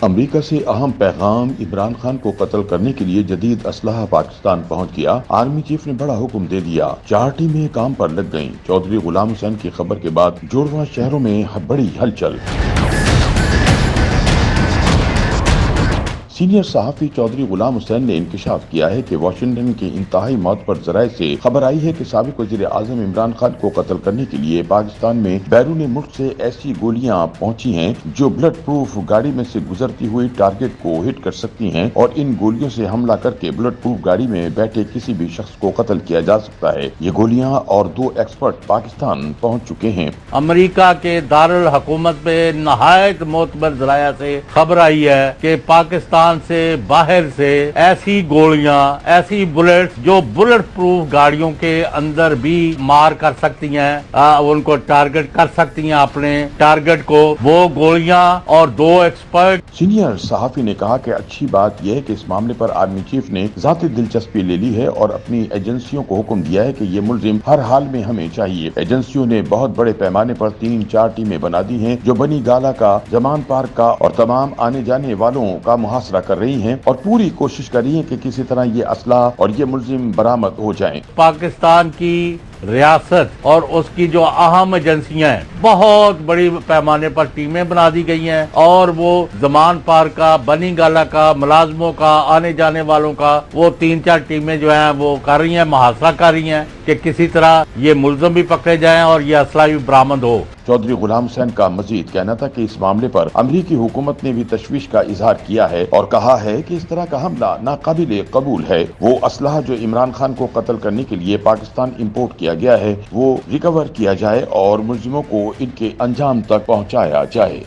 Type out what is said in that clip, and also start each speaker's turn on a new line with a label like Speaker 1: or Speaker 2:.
Speaker 1: امریکہ سے اہم پیغام، عمران خان کو قتل کرنے کے لیے جدید اسلحہ پاکستان پہنچ گیا، آرمی چیف نے بڑا حکم دے دیا، 4 ٹیمیں کام پر لگ گئیں۔ چودھری غلام حسین کی خبر کے بعد جڑواں شہروں میں بڑی ہلچل۔ سینئر صحافی چودھری غلام حسین نے انکشاف کیا ہے کہ واشنگٹن کے انتہائی معتبر ذرائع سے خبر آئی ہے کہ سابق وزیر اعظم عمران خان کو قتل کرنے کے لیے پاکستان میں بیرون ملک سے ایسی گولیاں پہنچی ہیں جو بلٹ پروف گاڑی میں سے گزرتی ہوئی ٹارگٹ کو ہٹ کر سکتی ہیں اور ان گولیوں سے حملہ کر کے بلٹ پروف گاڑی میں بیٹھے کسی بھی شخص کو قتل کیا جا سکتا ہے۔ یہ گولیاں اور 2 ایکسپرٹ پاکستان پہنچ چکے ہیں۔
Speaker 2: امریکہ کے دارالحکومت پہ نہایت معتبر ذرائع سے خبر آئی ہے کہ پاکستان سے باہر سے ایسی گولیاں، ایسی بلٹ جو بلٹ پروف گاڑیوں کے اندر بھی مار کر سکتی ہیں، ان کو ٹارگٹ کر سکتی ہیں، اپنے ٹارگٹ کو، وہ گولیاں اور 2 ایکسپرٹ۔
Speaker 1: سینئر صحافی نے کہا کہ اچھی بات یہ ہے کہ اس معاملے پر آرمی چیف نے ذاتی دلچسپی لے لی ہے اور اپنی ایجنسیوں کو حکم دیا ہے کہ یہ ملزم ہر حال میں ہمیں چاہیے۔ ایجنسیوں نے بہت بڑے پیمانے پر 3-4 ٹیمیں بنا دی ہیں جو بنی گالہ کا، زمان پارک کا اور تمام آنے جانے والوں کا محاصرہ کر رہی ہیں اور پوری کوشش کر رہی ہیں کہ کسی طرح یہ اسلحہ اور یہ ملزم برآمد ہو جائیں۔
Speaker 2: پاکستان کی ریاست اور اس کی جو اہم ایجنسیاں ہیں، بہت بڑی پیمانے پر ٹیمیں بنا دی گئی ہیں اور وہ زمان پارک کا، بنی گالہ کا، ملازموں کا، آنے جانے والوں کا، وہ 3-4 ٹیمیں جو ہیں وہ کر رہی ہیں، محاصرہ کر رہی ہیں کہ کسی طرح یہ ملزم بھی پکڑے جائیں اور یہ اسلحہ بھی برآمد ہو۔
Speaker 1: چودھری غلام حسین کا مزید کہنا تھا کہ اس معاملے پر امریکی حکومت نے بھی تشویش کا اظہار کیا ہے اور کہا ہے کہ اس طرح کا حملہ ناقابل قبول ہے۔ وہ اسلحہ جو عمران خان کو قتل کرنے کے لیے پاکستان امپورٹ کیا گیا ہے وہ ریکور کیا جائے اور ملزموں کو ان کے انجام تک پہنچایا جائے۔